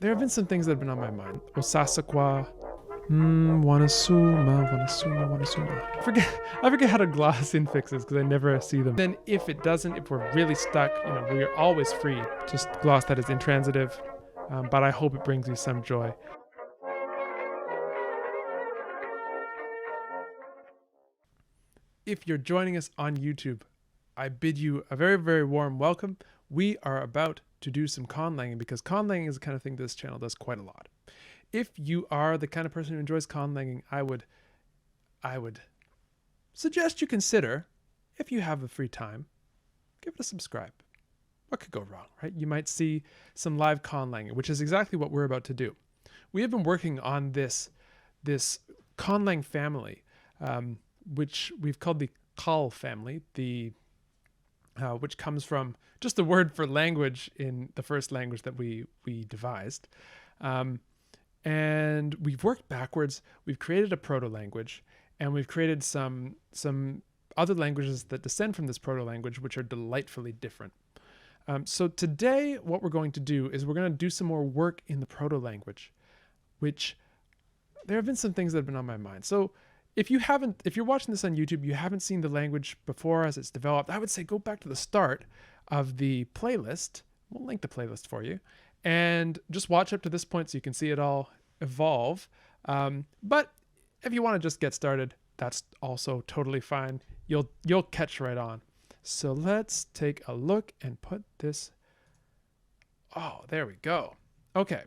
there have been some things that have been on my mind. Osasakwa, wanasuma. I forget how to gloss infixes because I never see them. Then if we're really stuck, we are always free to just gloss that as intransitive. But I hope it brings you some joy. If you're joining us on YouTube, I bid you a very, very warm welcome. We are about to do some conlanging because conlanging is the kind of thing this channel does quite a lot. If you are the kind of person who enjoys conlanging, I would suggest you consider, if you have a free time, give it a subscribe. What could go wrong, right? You might see some live conlanging, which is exactly what we're about to do. We have been working on this conlang family, which we've called the Kal family, which comes from just the word for language in the first language that we devised. And we've worked backwards. We've created a proto-language, and we've created some other languages that descend from this proto-language, which are delightfully different. So today, what we're going to do is we're going to do some more work in the proto-language, which there have been some things that have been on my mind. So if you're watching this on YouTube, you haven't seen the language before as it's developed, I would say go back to the start of the playlist. We'll link the playlist for you. And just watch up to this point so you can see it all evolve. But if you want to just get started, that's also totally fine. You'll catch right on. So let's take a look and put this. Oh, there we go. Okay.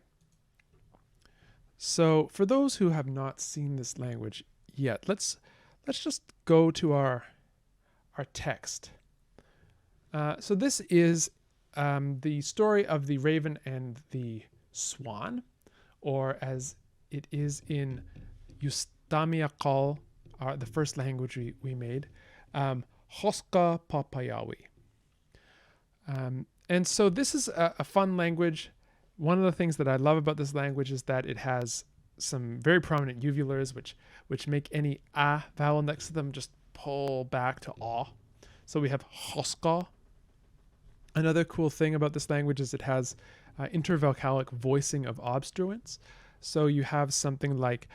So for those who have not seen this language yet, let's just go to our text. So this is the story of the raven and the swan, or as it is in Justamija, the first language we made, Hoska Papayawi. And so this is a fun language. One of the things that I love about this language is that it has some very prominent uvulars, which make any a vowel next to them just pull back to aw. So we have Hoska. Another cool thing about this language is it has intervocalic voicing of obstruents. So you have something like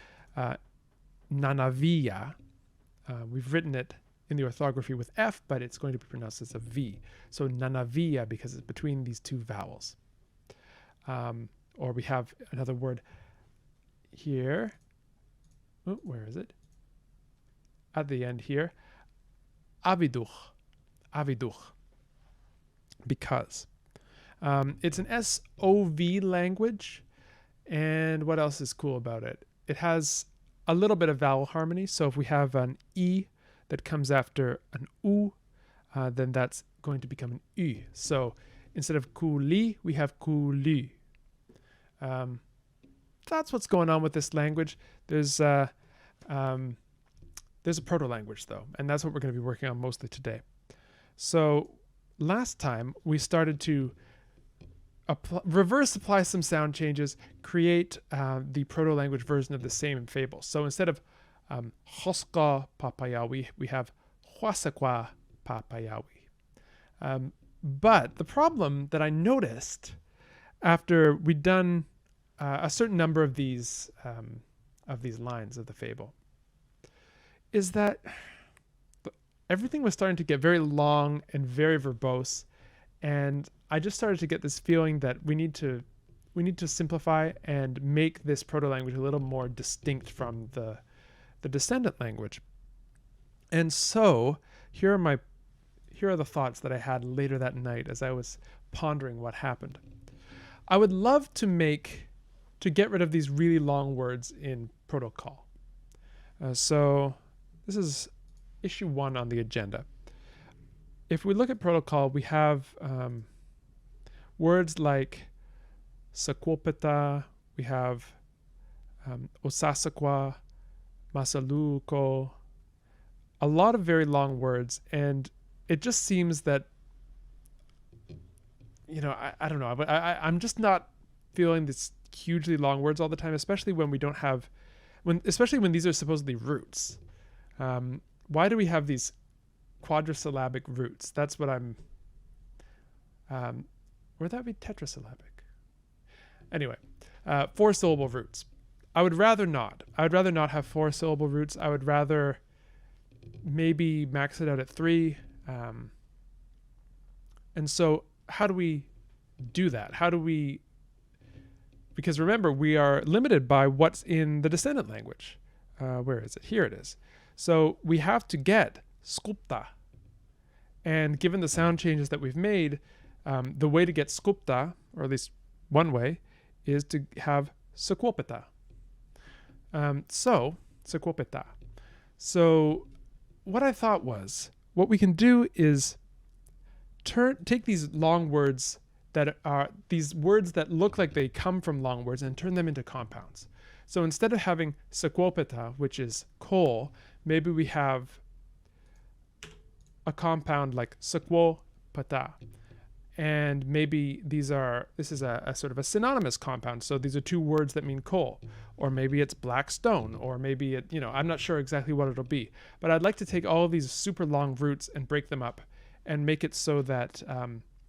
nanavia. We've written it in the orthography with F, but it's going to be pronounced as a V. So nanavia because it's between these two vowels. Or we have another word here. Oh, where is it? At the end here. Aviduch. Because it's an SOV language. And what else is cool about it? It has a little bit of vowel harmony. So if we have an E that comes after an U, then that's going to become an U. So instead of kuli, we have kuli. That's what's going on with this language. There's a proto-language though, and that's what we're going to be working on mostly today. So last time we started to reverse apply some sound changes, create the proto-language version of the same fable. So instead of Hoska Papayawi, we have Huasakwa Papayawi. But the problem that I noticed after we'd done a certain number of these lines of the fable is that everything was starting to get very long and very verbose, and I just started to get this feeling that we need to simplify and make this proto-language a little more distinct from the descendant language. And so here are the thoughts that I had later that night as I was pondering what happened. I would love to get rid of these really long words in protocol. So this is issue 1 on the agenda. If we look at protocol, we have words like sakwopeta, we have osasakwa, Masaluko, a lot of very long words, and it just seems that, I don't know, I'm just not feeling this hugely long words all the time, especially when especially when these are supposedly roots. Why do we have these quadrisyllabic roots? That's what or would that be tetrasyllabic? Anyway, 4-syllable roots. I would rather not. I would rather not have 4-syllable roots. I would rather maybe max it out at 3. And so how do we do that? How do we... Because remember, we are limited by what's in the descendant language. Where is it? Here it is. So we have to get skupta. And given the sound changes that we've made, the way to get skupta, or at least one way, is to have sequopeta. Sequopeta. So what I thought was, what we can do is take these long words that are these words that look like they come from long words and turn them into compounds. So instead of having sequopeta, which is coal, maybe we have a compound like sequopeta. And maybe this is a sort of a synonymous compound. So these are 2 words that mean coal, or maybe it's black stone, or maybe it, I'm not sure exactly what it'll be, but I'd like to take all of these super long roots and break them up and make it so that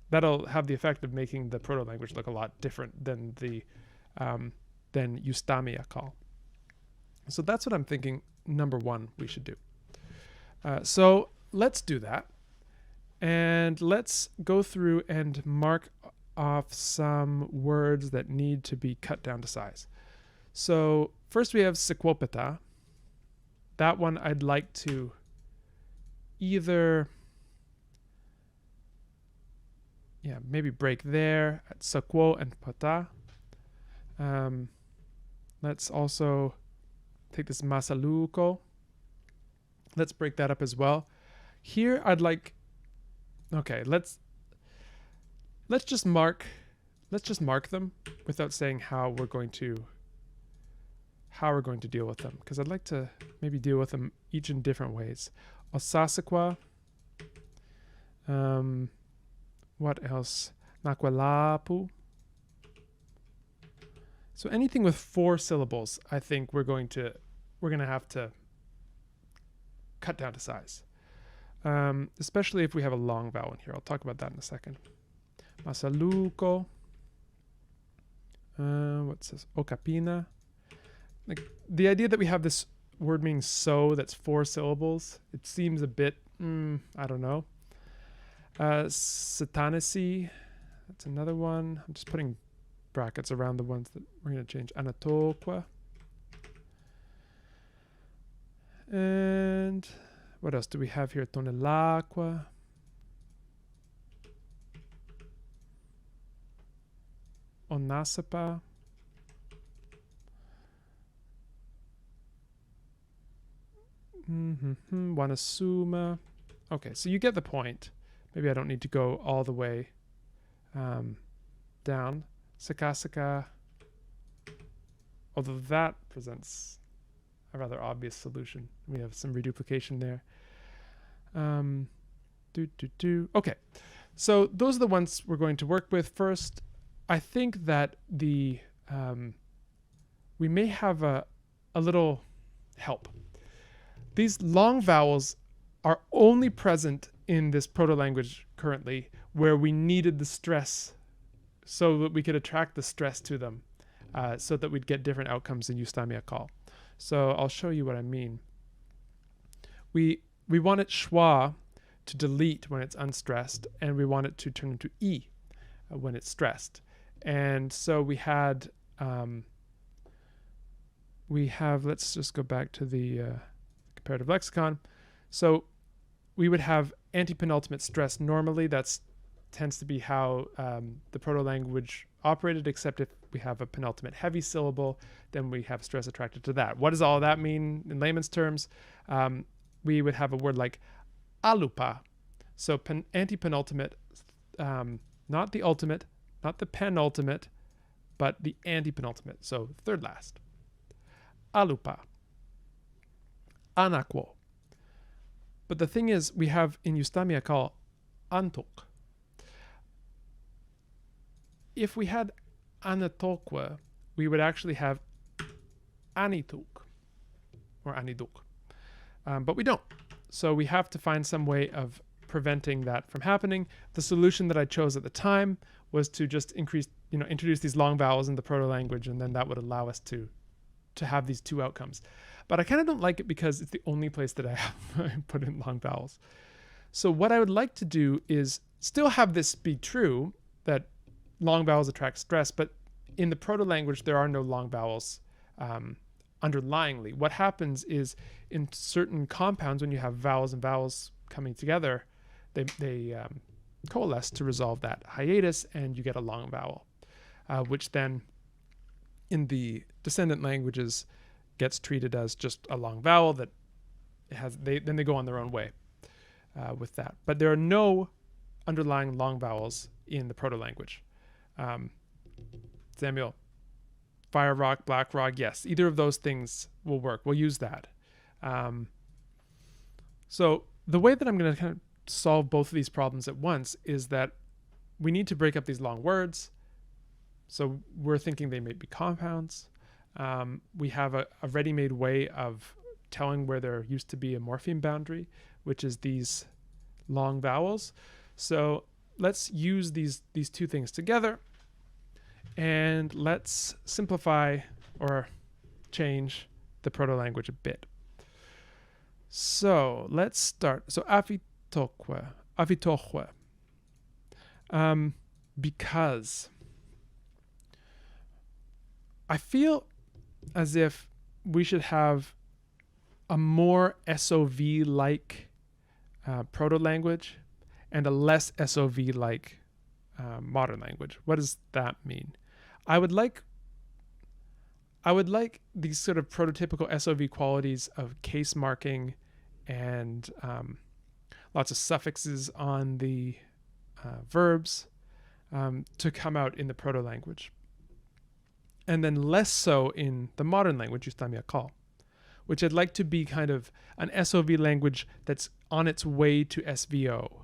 that'll have the effect of making the proto-language look a lot different than the than Justamija call. So that's what I'm thinking number 1 we should do. So let's do that. And let's go through and mark off some words that need to be cut down to size. So first we have sequopeta. That one I'd like to either, maybe break there at sequo and pata. Let's also take this Masaluko. Let's break that up as well. Here I'd like, okay, let's just mark them without saying how we're going to deal with them, because I'd like to maybe deal with them each in different ways. Osasekwa. What else? Nakwalapu. So anything with 4 syllables, I think we're going to have to cut down to size. Especially if we have a long vowel in here. I'll talk about that in a second. Masaluko. What's this? Okapina. Like the idea that we have this word meaning so that's 4 syllables, it seems a bit, I don't know. Satanasi. That's another one. I'm just putting brackets around the ones that we're going to change. Anatokwa. And what else do we have here? Tonelaqua. Onasapa. Wanasuma. Okay, so you get the point. Maybe I don't need to go all the way down. Sakasaka. Although that presents a rather obvious solution. We have some reduplication there. Okay, so those are the ones we're going to work with first. I think that we may have a little help. These long vowels are only present in this proto-language currently, where we needed the stress so that we could attract the stress to them, so that we'd get different outcomes in Justamija call. So I'll show you what I mean. We want it schwa to delete when it's unstressed, and we want it to turn into e when it's stressed. And so we have, let's just go back to the comparative lexicon. So we would have antipenultimate stress normally. That tends to be how the proto-language operated, except if we have a penultimate heavy syllable, then we have stress attracted to that. What does all that mean in layman's terms? We would have a word like alupa. So antipenultimate, not the ultimate, not the penultimate, but the antipenultimate. So third last. Alupa. Anakwo. But the thing is, we have in Justamija call antok. If we had anatokwa, we would actually have anituk or aniduk. But we don't. So we have to find some way of preventing that from happening. The solution that I chose at the time was to just increase introduce these long vowels in the proto-language, and then that would allow us to have these two outcomes. But I kind of don't like it because it's the only place that I have put in long vowels. So what I would like to do is still have this be true, that long vowels attract stress, but in the proto-language, there are no long vowels underlyingly. What happens is in certain compounds, when you have vowels and vowels coming together, they coalesce to resolve that hiatus, and you get a long vowel, which then in the descendant languages gets treated as just a long vowel that then they go on their own way with that. But there are no underlying long vowels in the proto-language. Samuel, fire rock, black rock, yes, either of those things will work. We'll use that. So the way that I'm going to kind of solve both of these problems at once is that we need to break up these long words. So we're thinking they may be compounds. We have a ready-made way of telling where there used to be a morpheme boundary, which is these long vowels. So let's use these two things together, and let's simplify or change the proto-language a bit. So let's start. So avitoque. Because I feel as if we should have a more SOV-like proto-language and a less SOV-like modern language. What does that mean? I would like these sort of prototypical SOV qualities of case marking and lots of suffixes on the verbs to come out in the proto-language. And then less so in the modern language, Justamija, which I'd like to be kind of an SOV language that's on its way to SVO.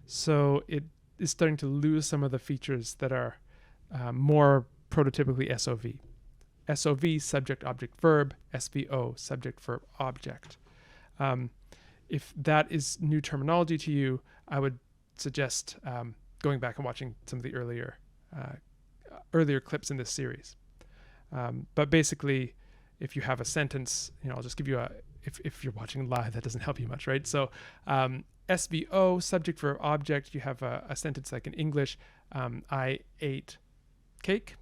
So it is starting to lose some of the features that are more prototypically SOV. SOV, subject, object, verb. SVO, subject, verb, object. If that is new terminology to you, I would suggest going back and watching some of the earlier clips in this series. But basically, if you have a sentence, I'll just give you if you're watching live, that doesn't help you much, right? So SVO, subject, verb, object, you have a sentence like in English, I ate cake.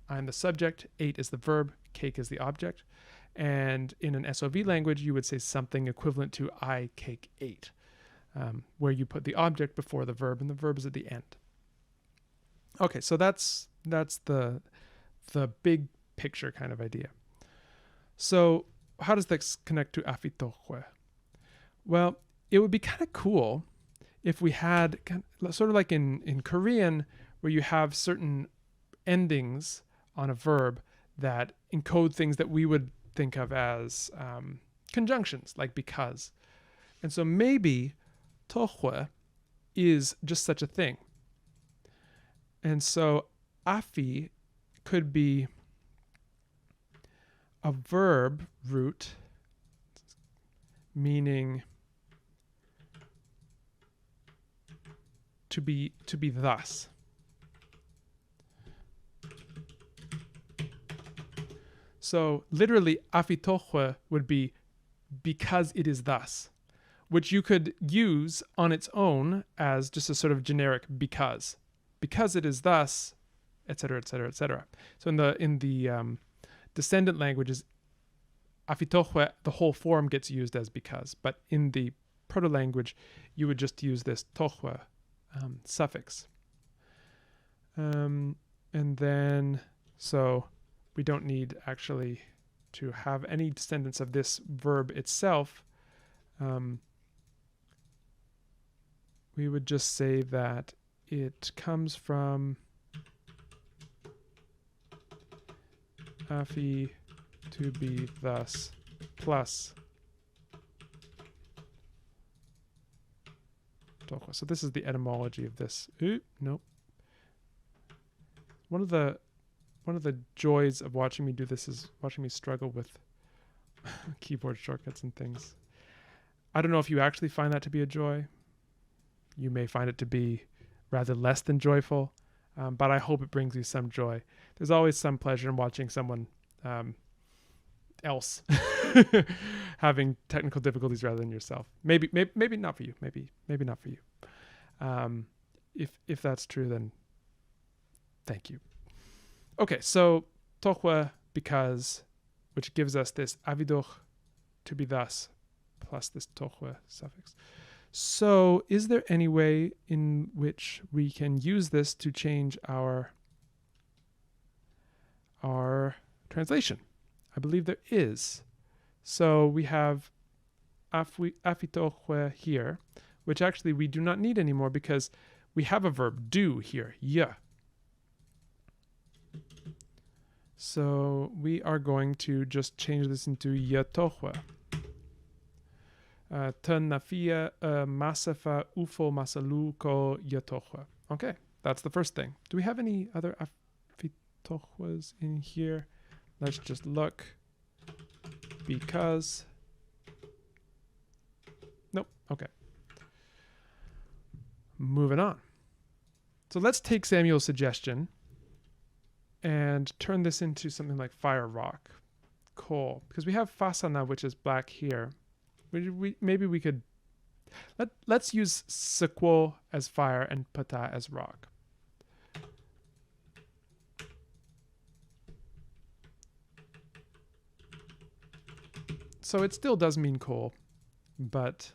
I'm the subject, ate is the verb, cake is the object. And in an SOV language, you would say something equivalent to I cake ate, where you put the object before the verb and the verb is at the end. Okay, so that's the big picture kind of idea. So how does this connect to avitoque? Well, it would be kind of cool if we had sort of like in Korean, where you have certain endings on a verb that encode things that we would think of as conjunctions, like because. And so maybe toque is just such a thing. And so afi could be a verb root meaning to be thus. So literally avitoque would be because it is thus, which you could use on its own as just a sort of generic because it is thus, etc., etc., etc. So in the descendant languages, avitoque, the whole form gets used as because, but in the proto-language, you would just use this toque suffix. And then, so we don't need actually to have any descendants of this verb itself. We would just say that it comes from afi to be thus plus toque. So this is the etymology of this. Nope. One of the joys of watching me do this is watching me struggle with keyboard shortcuts and things. I don't know if you actually find that to be a joy. You may find it to be rather less than joyful. but I hope it brings you some joy. There's always some pleasure in watching someone else having technical difficulties rather than yourself. Maybe not for you. Maybe not for you. If that's true, then thank you. Okay, so tohwe, because, which gives us this avidoch, to be thus, plus this tohwe suffix. So is there any way in which we can use this to change our translation? I believe there is. So we have afitohwe here, which actually we do not need anymore because we have a verb do here, yeah. So we are going to just change this into yatohwe. Nafia masafa ufo masaluko yatohwe. Okay, that's the first thing. Do we have any other afitohwes in here? Let's just look. Because. Nope, okay. Moving on. So let's take Samuel's suggestion and turn this into something like fire, rock, coal, because we have fasana, which is black here. Maybe we could let's use sequo as fire and pata as rock. So it still does mean coal, but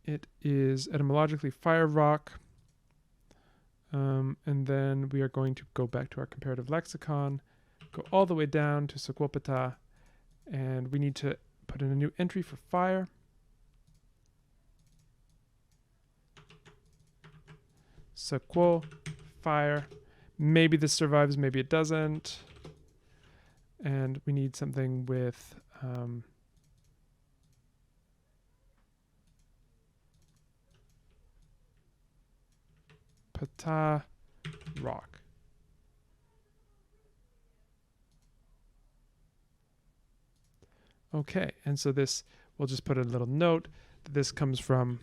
it is etymologically fire, rock. And then we are going to go back to our comparative lexicon, go all the way down to sequopata, and we need to put in a new entry for fire. Sequo, fire. Maybe this survives, maybe it doesn't. And we need something with pata, rock. Okay, and so this, we'll just put a little note that this comes from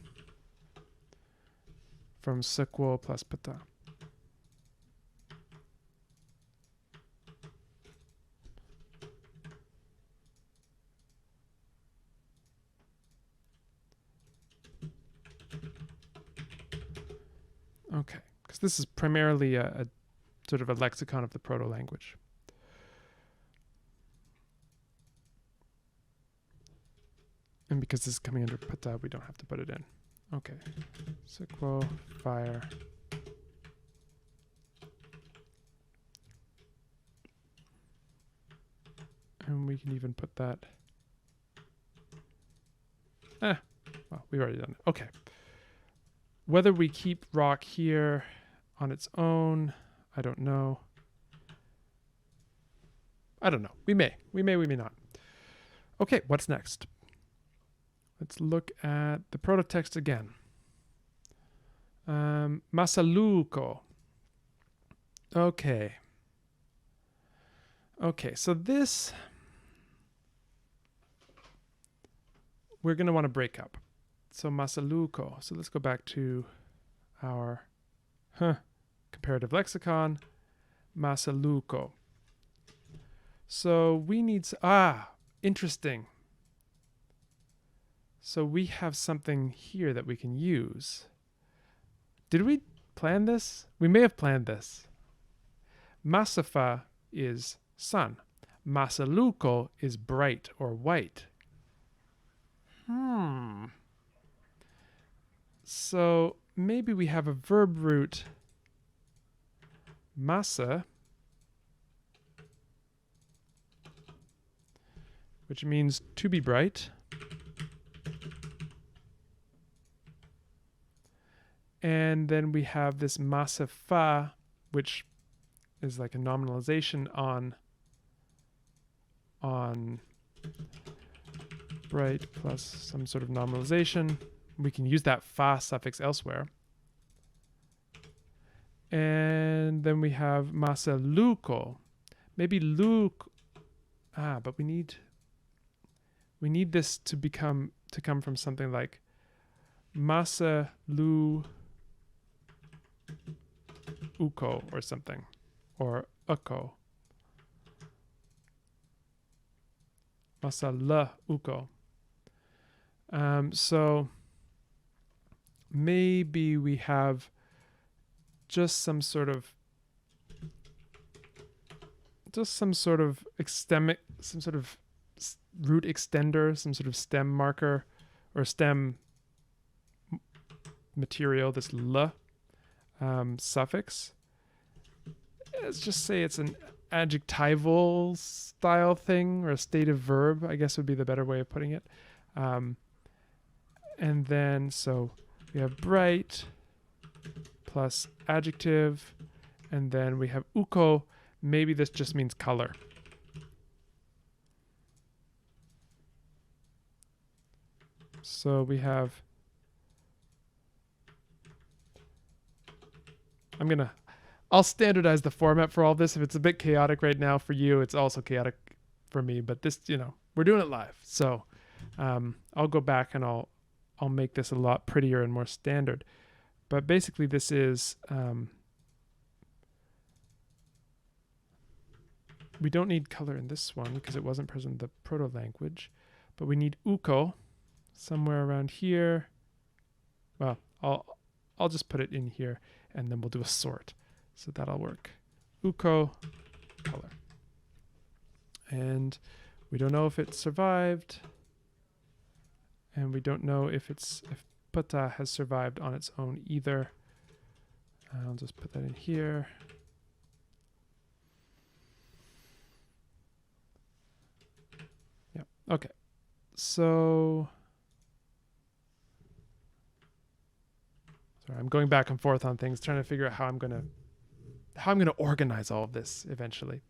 sequo plus pata. Okay, because this is primarily a sort of a lexicon of the proto-language. And because this is coming under pata, we don't have to put it in. Okay, sequo, fire. And we can even put that. Well, we've already done it. Okay. Whether we keep rock here on its own, I don't know. I don't know. We may, we may not. Okay, what's next? Let's look at the proto-text again. Masaluko. Okay. Okay, so this we're going to want to break up. So Masaluko. So let's go back to our comparative lexicon. Masaluko. So we need interesting. So we have something here that we can use. Did we plan this? We may have planned this. Masafa is sun. Masaluko is bright or white. So maybe we have a verb root masa, which means to be bright. And then we have this masafa, which is like a nominalization on bright plus some sort of nominalization. We can use that fa suffix elsewhere. And then we have masaluko. Maybe luke. But we need this to come from something like Masaluko or something, or uko. Masaluko. So maybe we have just some sort of root extender, some sort of stem marker or stem material, this l suffix. Let's just say it's an adjectival style thing, or a stative verb, I guess would be the better way of putting it. And then, so we have bright plus adjective, and then we have uko. Maybe this just means color. So we have, I'll standardize the format for all this. If it's a bit chaotic right now for you, it's also chaotic for me, but this, we're doing it live. So I'll go back and I'll make this a lot prettier and more standard. But basically this is, we don't need color in this one because it wasn't present in the proto-language, but we need uko somewhere around here. Well, I'll just put it in here and then we'll do a sort. So that'll work. Uko, color. And we don't know if it survived. And we don't know if pata has survived on its own either. I'll just put that in here. Okay, so sorry, I'm going back and forth on things, trying to figure out how I'm gonna organize all of this eventually.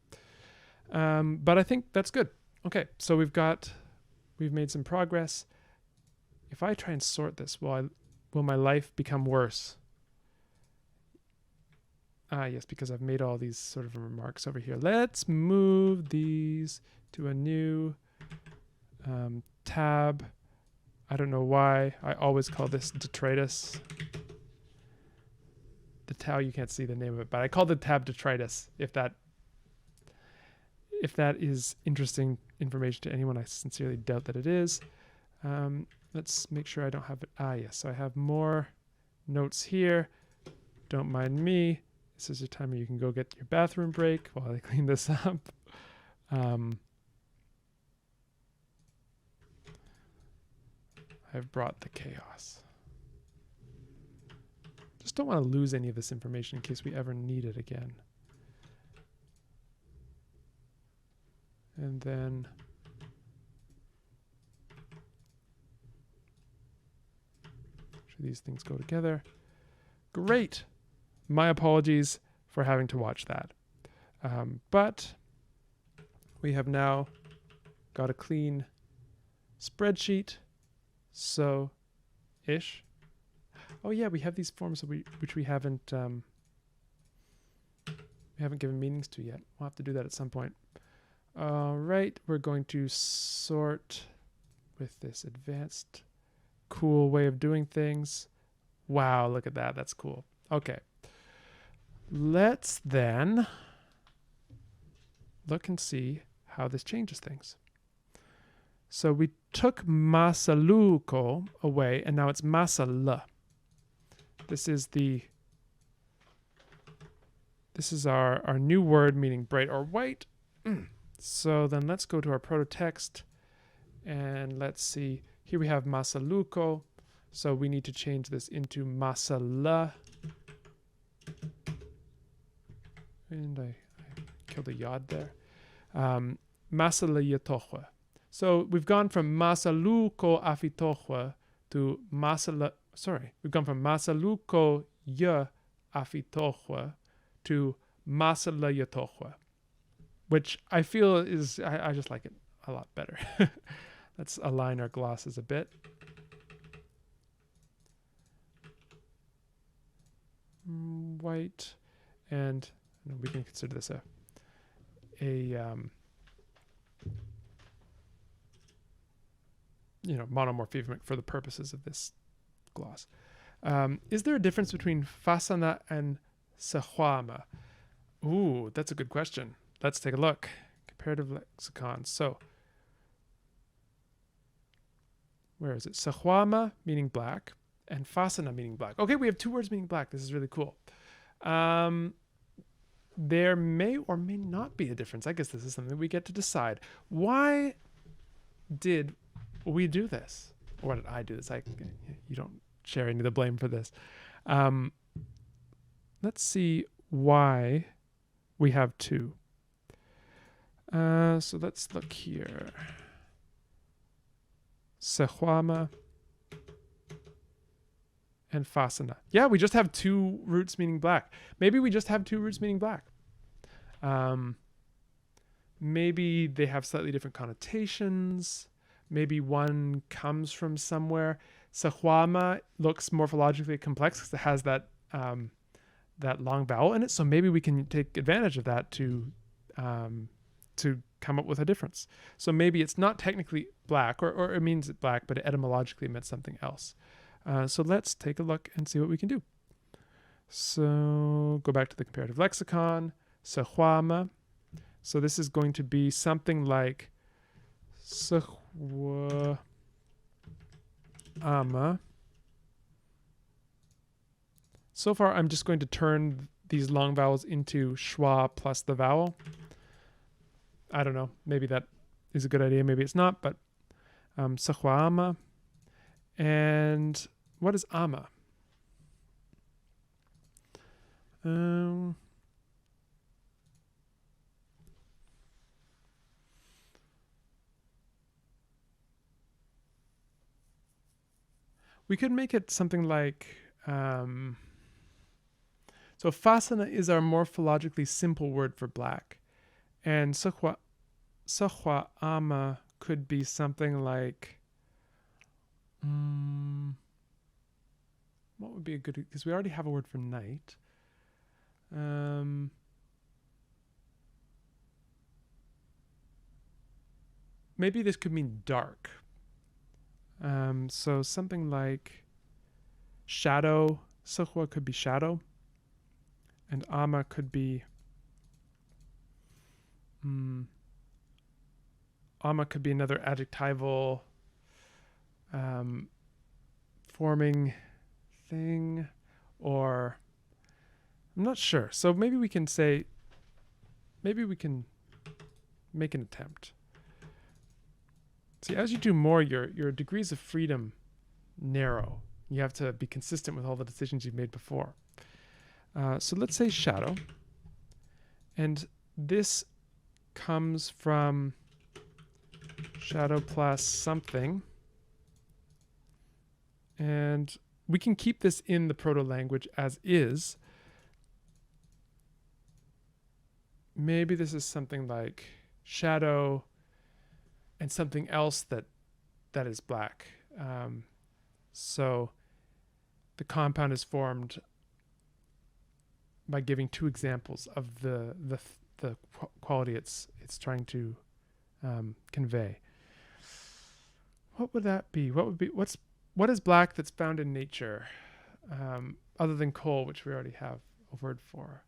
But I think that's good. Okay, so we've made some progress. If I try and sort this, will my life become worse? Yes, because I've made all these sort of remarks over here. Let's move these to a new tab. I don't know why. I always call this detritus. The tab, you can't see the name of it, but I call the tab detritus. If that is interesting information to anyone, I sincerely doubt that it is. Let's make sure I don't have it. Yes, so I have more notes here. Don't mind me. This is your time where you can go get your bathroom break while I clean this up. I've brought the chaos. Just don't want to lose any of this information in case we ever need it again. And then these things go together. Great. My apologies for having to watch that. But we have now got a clean spreadsheet. So-ish. Oh yeah, we have these forms which we haven't given meanings to yet. We'll have to do that at some point. All right, we're going to sort with this advanced, cool way of doing things. Wow, look at that. That's cool. Okay. Let's then look and see how this changes things. So we took Masaluko away, and now it's Masala. This is our new word meaning bright or white. So then let's go to our proto text, and let's see. Here we have Masaluko, so we need to change this into Masala. And I killed a yod there. Masala Yatohwa. So we've gone from Masaluko Afitohwa to we've gone from Masaluko Ya Afitohwa to Masala Yatohwa, which I feel is, I just like it a lot better. Let's align our glosses a bit. White, and we can consider this a monomorphic for the purposes of this gloss. Is there a difference between fasana and sahwama? Ooh, that's a good question. Let's take a look. Comparative lexicon. So, where is it? Sahwama meaning black and fasana meaning black. Okay, we have two words meaning black. This is really cool. There may or may not be a difference. I guess this is something we get to decide. Why did we do this? Or why did I do this? You don't share any of the blame for this. Let's see why we have two. So let's look here. Sahwama and fasana. Yeah, we just have two roots meaning black. Maybe we just have two roots meaning black. Maybe they have slightly different connotations. Maybe one comes from somewhere. Sahwama looks morphologically complex because it has that long vowel in it. So maybe we can take advantage of that to come up with a difference. So maybe it's not technically black, or it means black, but etymologically it meant something else. So let's take a look and see what we can do. So go back to the comparative lexicon. Sahwama. So this is going to be something like sahwama. So far, I'm just going to turn these long vowels into schwa plus the vowel. I don't know. Maybe that is a good idea. Maybe it's not. But sahwama. And what is ama? We could make it something like, so fasana is our morphologically simple word for black. And sahwa ama could be something like, what would be a good, because we already have a word for night. Maybe this could mean dark. So something like shadow. Sahwa could be shadow. And ama could be ama could be another adjectival forming thing, or I'm not sure. So maybe we can make an attempt. See, as you do more, your degrees of freedom narrow. You have to be consistent with all the decisions you've made before. So let's say shadow. And this comes from shadow plus something. And we can keep this in the proto-language as is. Maybe this is something like shadow and something else that is black. So the compound is formed by giving two examples of the quality it's trying to convey. What would that be? What is black that's found in nature, other than coal, which we already have a word for?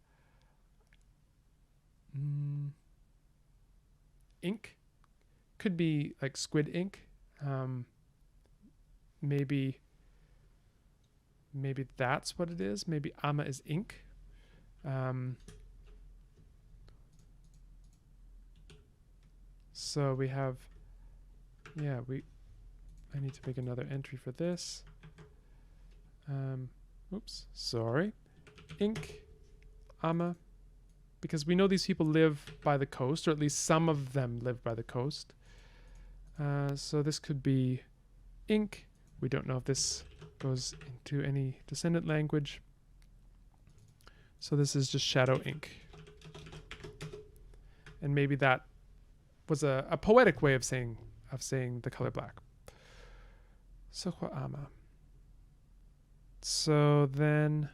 Ink could be like squid ink. Maybe that's what it is. Maybe ama is ink. So we have, I need to make another entry for this. Oops, sorry. Ink, ama, because we know these people live by the coast, or at least some of them live by the coast. So this could be ink. We don't know if this goes into any descendant language. So this is just shadow ink. And maybe that was a poetic way of saying the color black. Sokwa ama. So then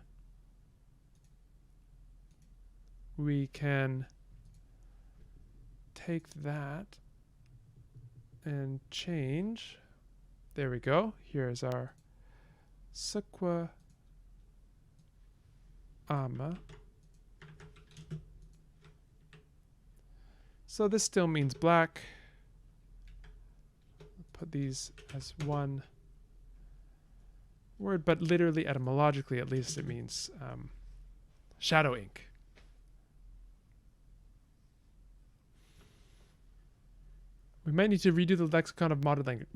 we can take that and change. There we go. Here's our Sukwa ama. So this still means black. Put these as one word, but literally, etymologically at least, it means shadow ink. We might need to redo the lexicon of modern language.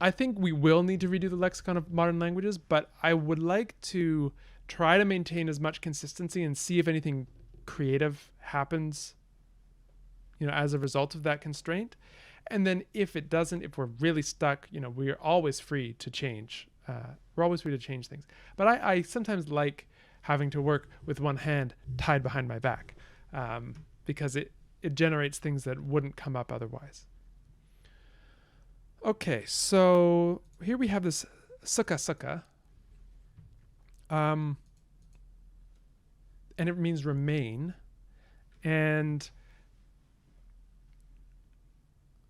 I think we will need to redo the lexicon of modern languages, but I would like to try to maintain as much consistency and see if anything creative happens, as a result of that constraint. And then if it doesn't, if we're really stuck, we are always free to change. We're always free to change things. But I sometimes like having to work with one hand tied behind my back, because it generates things that wouldn't come up otherwise. Okay, so here we have this suka suka. And it means remain. And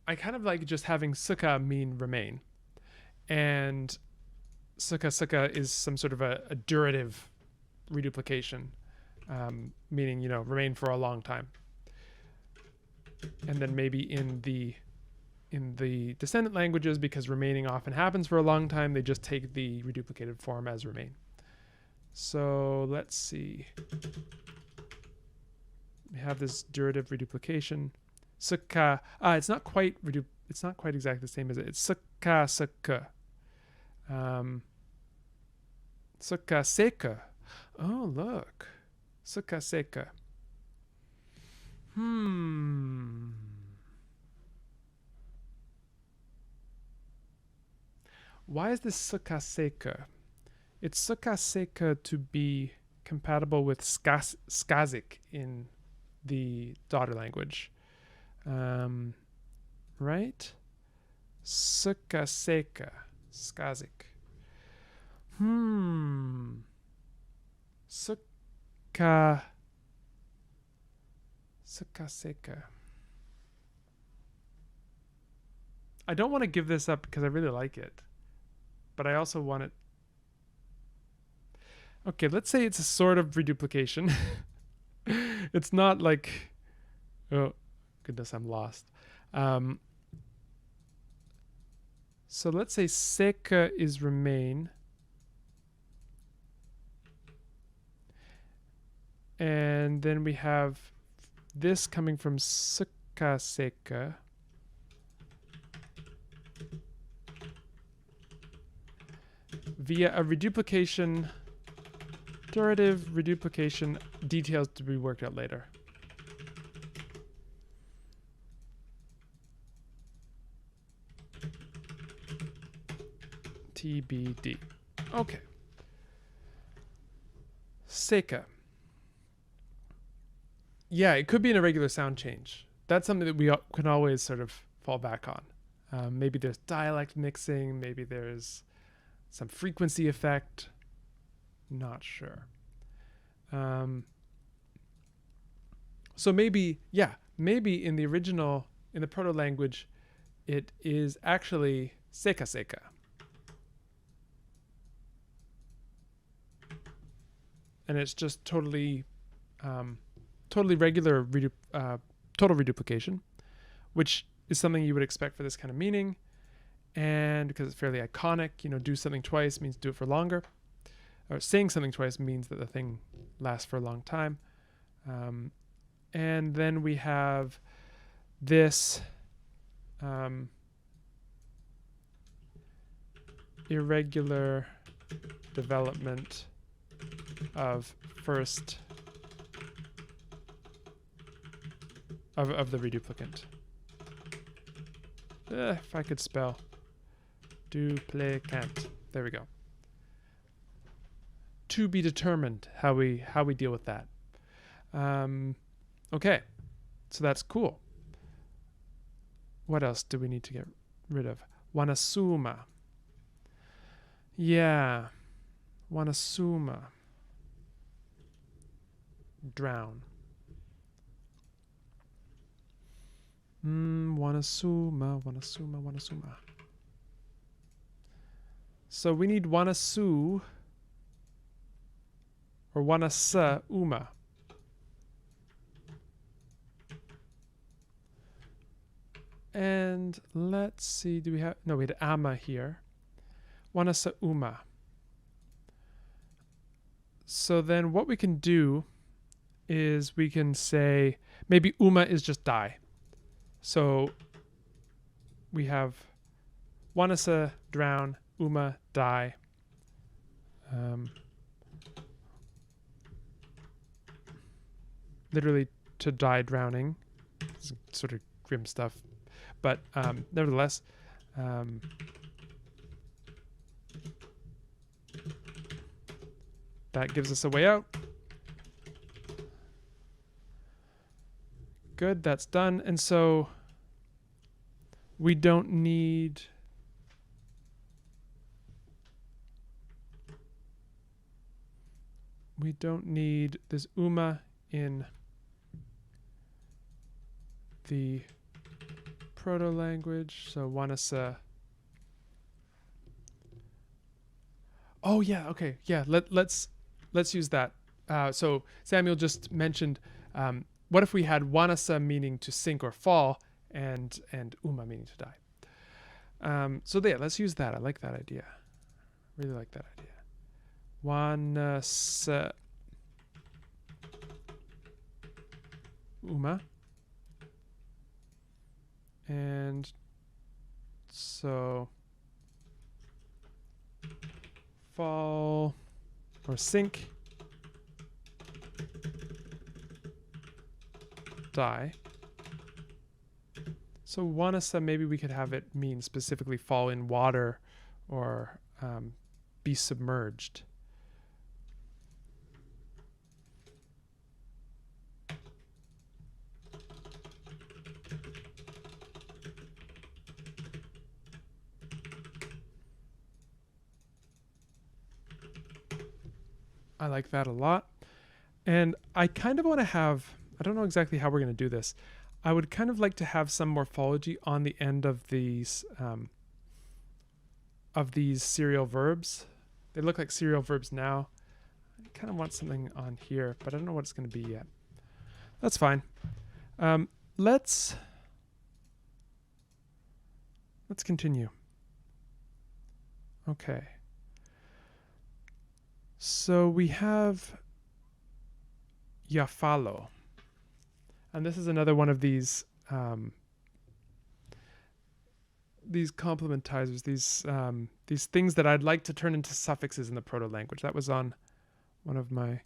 I kind of like just having suka mean remain. And suka suka is some sort of a durative reduplication, meaning, remain for a long time. And then maybe in the descendant languages, because remaining often happens for a long time, they just take the reduplicated form as remain. So let's see. We have this durative reduplication. Suka. It's not quite exactly the same as it. It's suka suka. Suka seka. Oh, look. Suka seka. Why is this suka seka? It's suka seka to be compatible with Skazik in the daughter language. Right? Suka seka. Skazik. Suka seka. I don't want to give this up because I really like it, but I also want it. Okay, let's say it's a sort of reduplication. It's not like, oh goodness, I'm lost. So let's say seka is remain. And then we have this coming from suka seka. Via a reduplication, durative reduplication, details to be worked out later. TBD. Okay. Seka. Yeah, it could be an irregular sound change. That's something that we can always sort of fall back on. Maybe there's dialect mixing. Maybe there's some frequency effect. Not sure. So maybe in the original, in the proto-language, it is actually seka seka. And it's just totally regular total reduplication, which is something you would expect for this kind of meaning. And because it's fairly iconic, do something twice means do it for longer. Or saying something twice means that the thing lasts for a long time. And then we have this irregular development of first of the reduplicant. If I could spell. Duplicant. There we go. To be determined how we deal with that. Okay, so that's cool. What else do we need to get rid of? Wanasuma. Yeah, wanasuma. Drown. Wanasuma. So we need wanasu or wanasa uma. And let's see, do we have, no, we had ama here. Wanasa uma. So then what we can do is we can say, maybe uma is just die. So we have wanasa drown, uma die. Literally to die drowning. It's sort of grim stuff. But nevertheless, that gives us a way out. Good, that's done. And so we don't need this uma in the proto-language. So wanasa. Oh yeah, okay, yeah. Let's use that. So Samuel just mentioned, what if we had wanasa meaning to sink or fall, and uma meaning to die. So there, let's use that. I like that idea. Really like that idea. Wanasa uma. And so fall or sink, die. So wanasa, maybe we could have it mean specifically fall in water or be submerged. I like that a lot. And I kind of want to have, I don't know exactly how we're going to do this. I would kind of like to have some morphology on the end of these serial verbs. They look like serial verbs now. I kind of want something on here, but I don't know what it's going to be yet. That's fine. Let's continue. Okay. So we have yafalo. And this is another one of these complementizers, these things that I'd like to turn into suffixes in the proto-language. That was on one of my,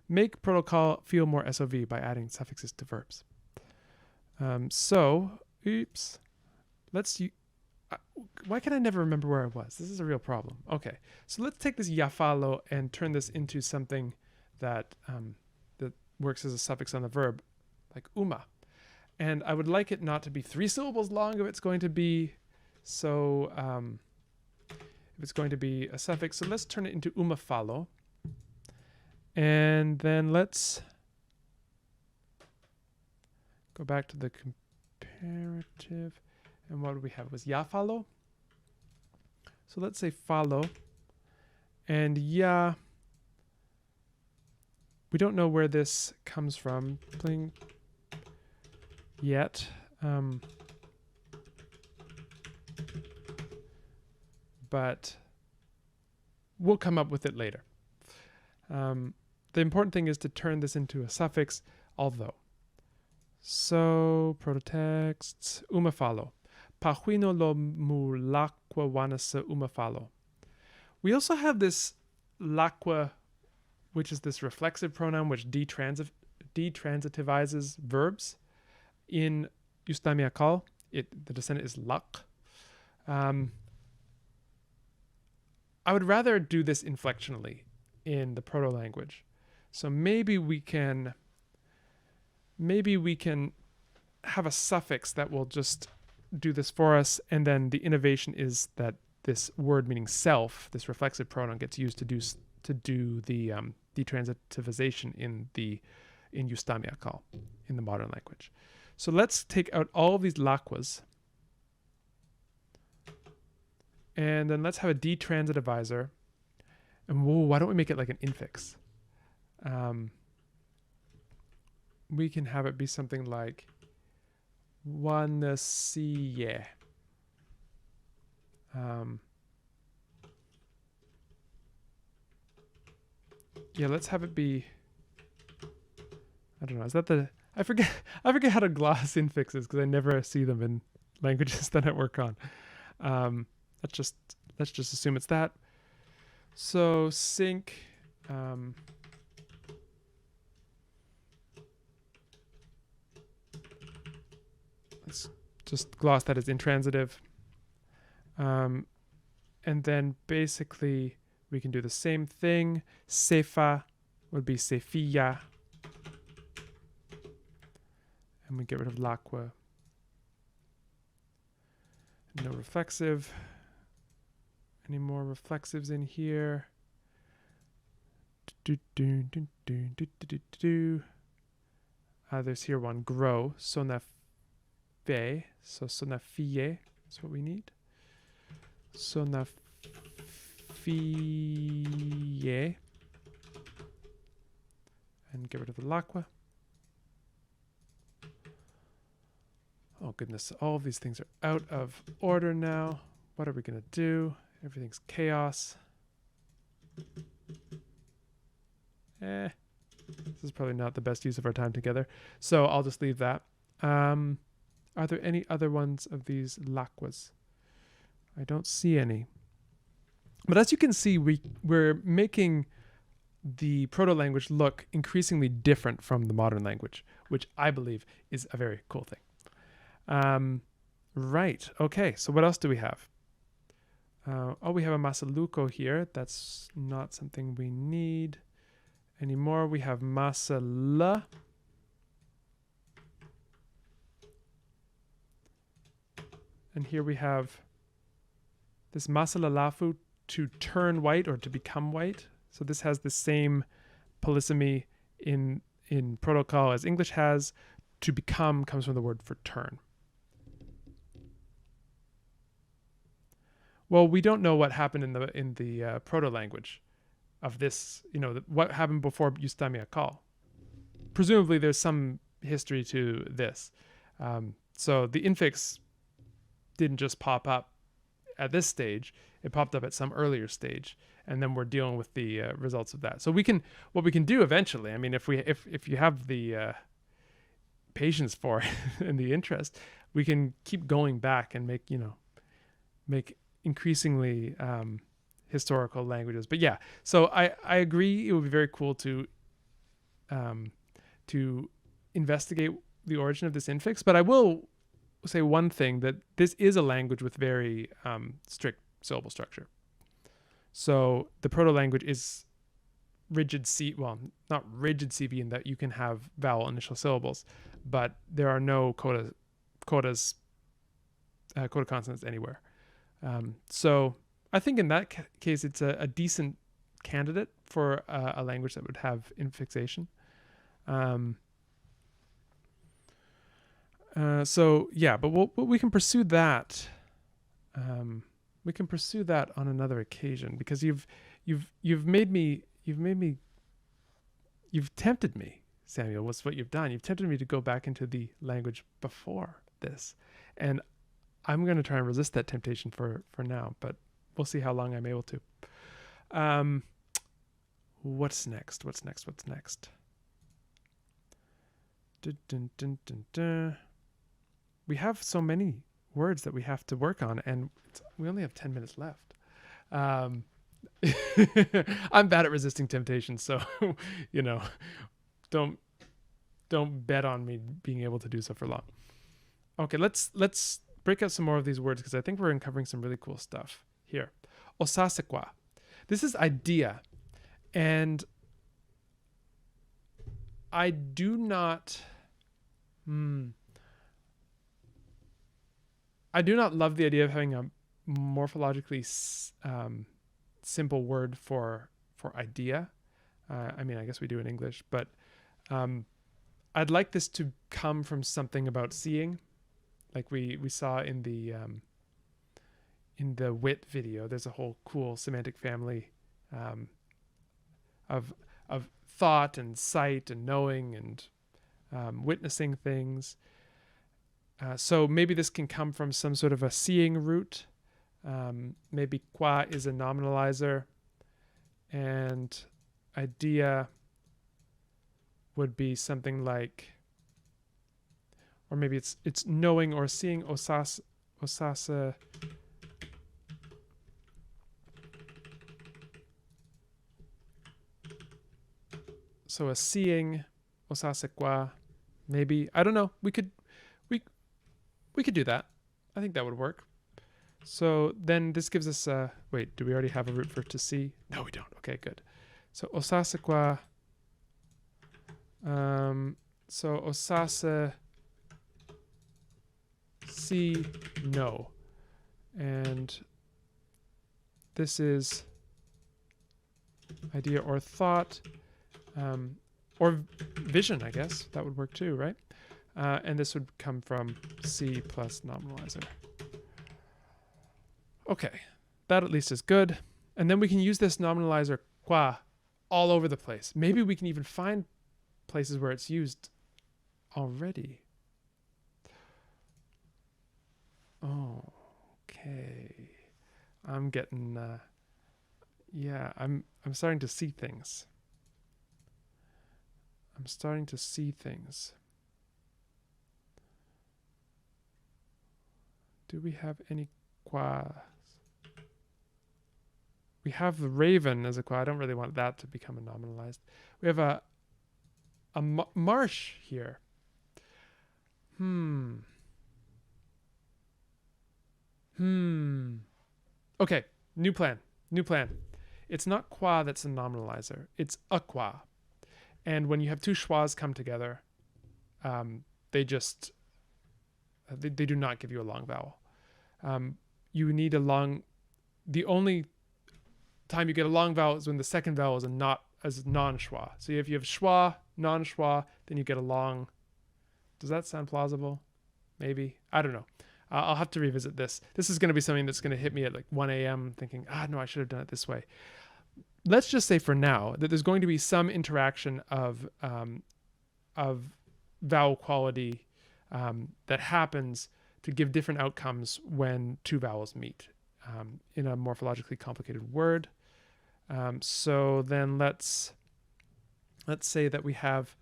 make protocol feel more SOV by adding suffixes to verbs. Why can I never remember where I was? This is a real problem. Okay, so let's take this yafalo and turn this into something that that works as a suffix on the verb, like uma. And I would like it not to be 3 syllables long if it's going to be if it's going to be a suffix. So let's turn it into umafalo. And then let's go back to the comparative. And what do we have? It was yafalo. So let's say follow. And ya, we don't know where this comes from yet. But we'll come up with it later. The important thing is to turn this into a suffix, although. So, prototexts, umafalo. Pahuino lo mulakwa wanasa umafalo. We also have this lakwa, which is this reflexive pronoun which detransitivizes verbs. In Justamija, the descendant is lak. I would rather do this inflectionally in the proto-language. So maybe we can have a suffix that will just do this for us, and then the innovation is that this word meaning self, this reflexive pronoun, gets used to do the detransitivization in Justamija, in the modern language. So let's take out all of these lakwas, And then let's have a detransitivizer. And whoa, why don't we make it like an infix? We can have it be something like wanasiye. Yeah, let's have it be, I don't know, is that the, I forget how to gloss infixes because I never see them in languages that I work on. Let's just assume it's that. So sync, let's just gloss that as intransitive. And then basically we can do the same thing. Sefa would be sefiya. And we get rid of l'aqua. No reflexive. Any more reflexives in here? There's here one, grow. Sonafe. So sonafiye is what we need. Sonafiye. And get rid of the l'aqua. Oh goodness, all of these things are out of order now. What are we gonna do? Everything's chaos. This is probably not the best use of our time together. So I'll just leave that. Are there any other ones of these l'aqwas? I don't see any. But as you can see, we're making the proto-language look increasingly different from the modern language, which I believe is a very cool thing. Right. Okay. So what else do we have? Oh, we have a Masaluko here. That's not something we need anymore. We have Masala. And here we have this Masala Lafu, to turn white or to become white. So this has the same polysemy in protocol as English has. To become comes from the word for turn. Well, we don't know what happened in the proto-language of this, what happened before Justamija call. Presumably there's some history to this. So the infix didn't just pop up at this stage. It popped up at some earlier stage, and then we're dealing with the results of that. So what we can do eventually, I mean, if you have the patience for it and the interest, we can keep going back and make increasingly historical languages. But yeah, so I agree it would be very cool to investigate the origin of this infix. But I will say one thing, that this is a language with very strict syllable structure. So the proto-language is rigid not rigid CV in that you can have vowel initial syllables, but there are no coda consonants anywhere. So I think in that case, it's a decent candidate for a language that would have infixation. So yeah, but we can pursue that. We can pursue that on another occasion, because you've tempted me, Samuel. What's what you've done? You've tempted me to go back into the language before this, and I'm going to try and resist that temptation for now. But we'll see how long I'm able to. What's next? Dun, dun, dun, dun, dun. We have so many words that we have to work on, and we only have 10 minutes left. I'm bad at resisting temptation, so don't bet on me being able to do so for long. Okay, let's break out some more of these words, because I think we're uncovering some really cool stuff here. Osasekwa. This is idea, and I do not love the idea of having a morphologically simple word for idea. I mean, I guess we do in English, but I'd like this to come from something about seeing, like we saw in the in the wit video. There's a whole cool semantic family of thought and sight and knowing and witnessing things. So maybe this can come from some sort of a seeing root. Maybe qua is a nominalizer, and idea would be something like, or maybe it's knowing or seeing. Osasa. So a seeing, osase qua, maybe. I don't know. We could do that. I think that would work. So then this gives us a, wait, do we already have a root for to see? No, we don't. Okay, good. So osase qua. So osase see no. And this is idea or thought, or vision, I guess. That would work too, right? And this would come from C plus nominalizer. Okay, that at least is good. And then we can use this nominalizer qua all over the place. Maybe we can even find places where it's used already. Oh, okay. I'm getting, yeah, I'm starting to see things. I'm starting to see things. Do we have any quas? We have the raven as a qua. I don't really want that to become a nominalized. We have a marsh here. Okay, new plan. It's not qua that's a nominalizer. It's a qua. And when you have two schwas come together, they just, they do not give you a long vowel. You need a long, the only time you get a long vowel is when the second vowel is non-schwa. So if you have schwa, non-schwa, then you get a long. Does that sound plausible? Maybe. I don't know. I'll have to revisit this. This is going to be something that's going to hit me at like 1 a.m. thinking, no, I should have done it this way. Let's just say for now that there's going to be some interaction of vowel quality that happens to give different outcomes when two vowels meet in a morphologically complicated word. So then let's say that we have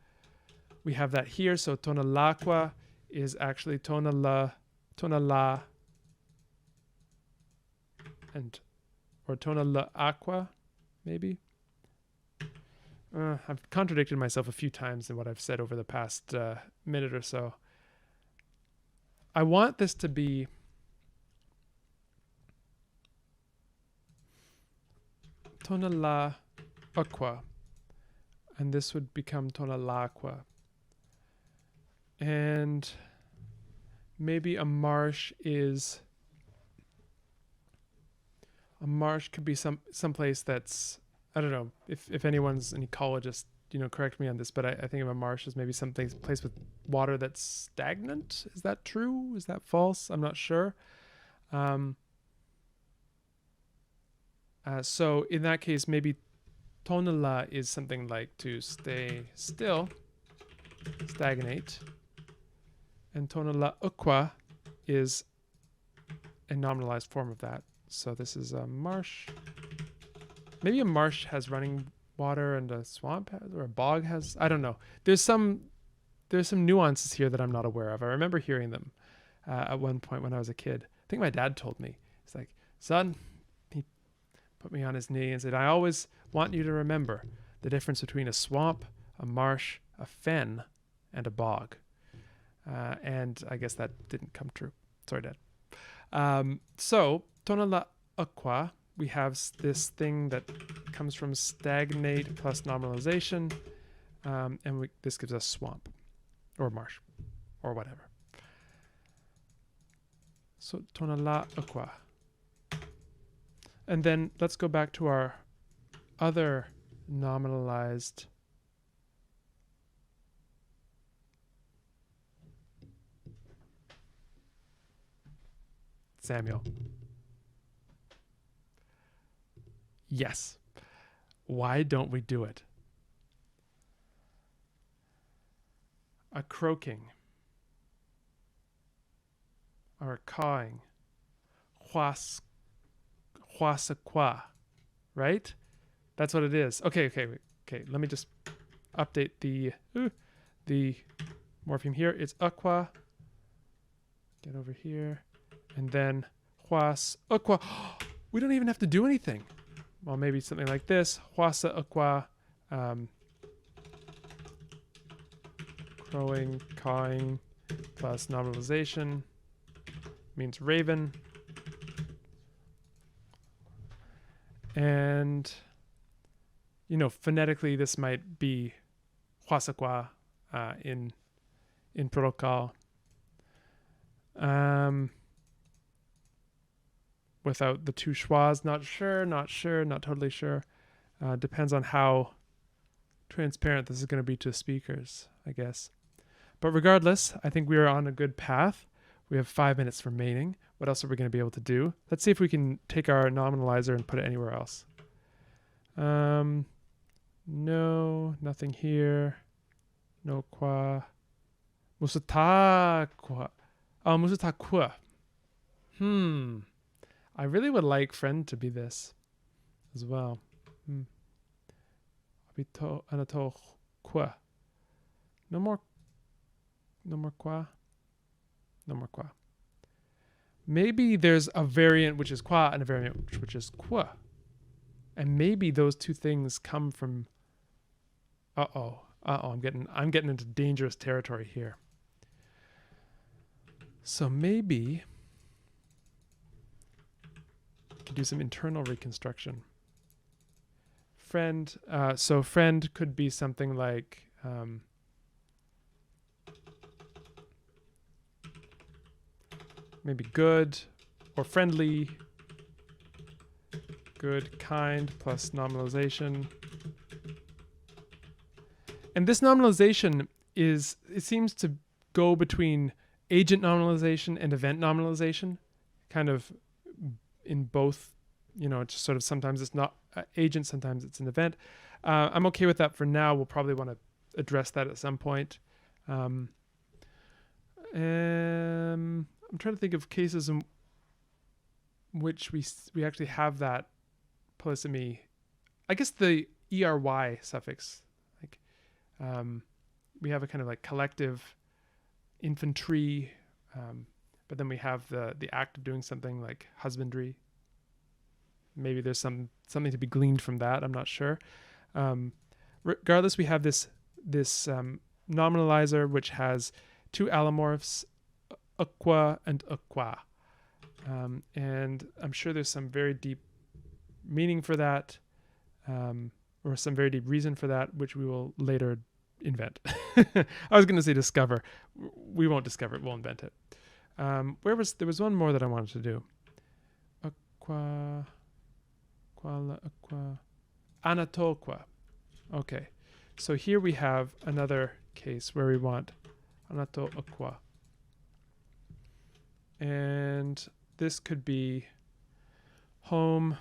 that here. So tona laqua is actually tona la, and or tona la aqua, maybe. I've contradicted myself a few times in what I've said over the past minute or so. I want this to be tona la aqua, and this would become tona laqua. And maybe a marsh could be some place that's, I don't know if anyone's an ecologist, correct me on this, but I think of a marsh as maybe some place with water that's stagnant. Is that true? Is that false? I'm not sure. So in that case, maybe tonala is something like to stay still, stagnate. And tonala aqua is a nominalized form of that. So this is a marsh. Maybe a marsh has running water and a swamp has, or a bog has, I don't know. There's some nuances here that I'm not aware of. I remember hearing them at one point when I was a kid. I think my dad told me. He's like, son, he put me on his knee and said, I always want you to remember the difference between a swamp, a marsh, a fen, and a bog. And I guess that didn't come true. Sorry, Dad. So, tona la aqua, we have this thing that comes from stagnate plus nominalization, and this gives us swamp, or marsh, or whatever. So, tona la aqua. And then let's go back to our other nominalized Samuel. Yes. Why don't we do it? A croaking. Or a cawing. Huas, huasaqua. Right? That's what it is. Okay. Let me just update the morpheme here. It's aqua. Get over here. And then huas aqua. We don't even have to do anything. Well, maybe something like this. Huasa aqua. Crowing, cawing, plus nominalization means raven. And, phonetically, this might be huasaqua in protocol. Without the two schwas, not totally sure. Depends on how transparent this is going to be to speakers, I guess. But regardless, I think we are on a good path. We have 5 minutes remaining. What else are we going to be able to do? Let's see if we can take our nominalizer and put it anywhere else. No, nothing here. No qua. Musataqua. Oh, musataqua. I really would like friend to be this as well. Anato qua. No more qua. No more qua. Maybe there's a variant which is qua and a variant which is qua. And maybe those two things come from I'm getting into dangerous territory here. So maybe we can do some internal reconstruction. Friend, so friend could be something like maybe good or friendly. Good, kind, plus nominalization. And this nominalization it seems to go between agent nominalization and event nominalization, kind of in both, it's just sort of sometimes it's not agent, sometimes it's an event. I'm okay with that for now. We'll probably want to address that at some point. I'm trying to think of cases in which we actually have that polysemy. I guess the ERY suffix, like we have a kind of like collective infantry, but then we have the act of doing something like husbandry. Maybe there's something to be gleaned from that. I'm not sure. Regardless, we have this nominalizer which has two allomorphs, aqua and aqua, and I'm sure there's some very deep meaning for that, or some very deep reason for that, which we will later invent. I was going to say discover. We won't discover it. We'll invent it. There was one more that I wanted to do. Aqua, anatoqua. Okay, so here we have another case where we want anatoqua, and this could be home.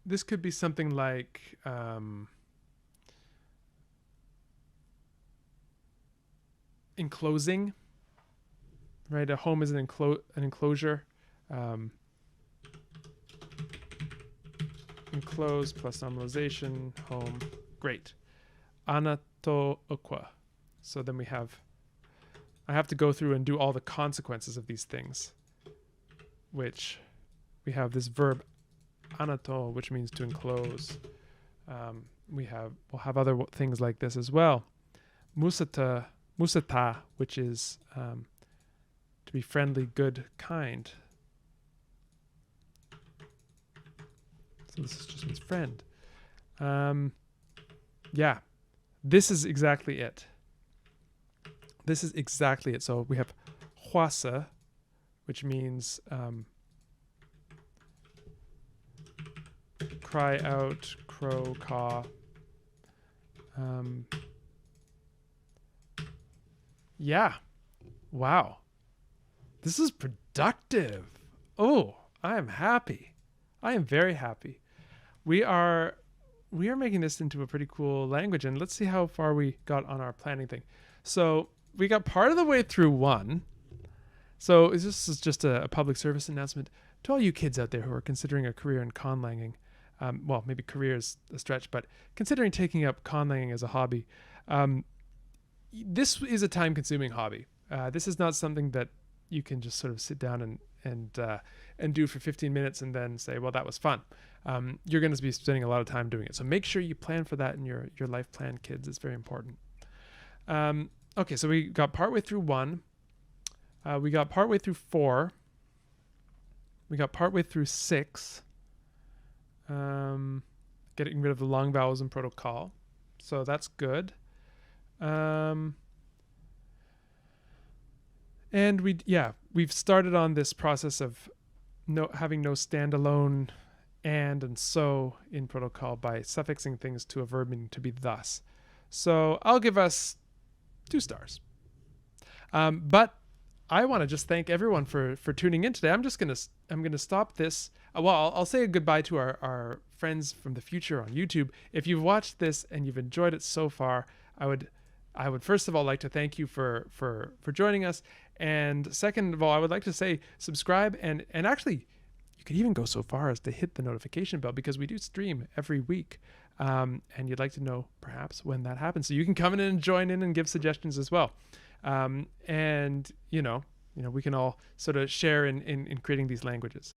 This could be something like enclosing, right? A home is an enclosure. Enclose plus nominalization, home. Great. Anatoqua. So then I have to go through and do all the consequences of these things, which we have this verb anato, which means to enclose. We'll have other things like this as well. Musata, which is to be friendly, good, kind. So this just means friend. Yeah, this is exactly it. So we have huasa, which means cry out, crow, caw. Yeah. Wow. This is productive. Oh, I am happy. I am very happy. We are making this into a pretty cool language, and let's see how far we got on our planning thing. So we got part of the way through one. So this is just a public service announcement to all you kids out there who are considering a career in conlanging. Well, maybe career is a stretch, but considering taking up conlanging as a hobby, this is a time-consuming hobby. This is not something that you can just sort of sit down and do for 15 minutes and then say, well, that was fun. You're going to be spending a lot of time doing it. So make sure you plan for that in your life plan, kids. It's very important. Okay, so we got partway through 1. We got partway through 4. We got partway through 6. Getting rid of the long vowels in protocol. So that's good. And we've started on this process of having no standalone and so in protocol by suffixing things to a verb meaning to be thus. So I'll give us 2 stars. But I want to just thank everyone for tuning in today. I'm gonna stop this. Well, I'll say a goodbye to our friends from the future on YouTube. If you've watched this and you've enjoyed it so far, I would first of all like to thank you for joining us, and second of all, I would like to say subscribe and actually you could even go so far as to hit the notification bell, because we do stream every week, and you'd like to know perhaps when that happens, so you can come in and join in and give suggestions as well. And we can all sort of share in creating these languages.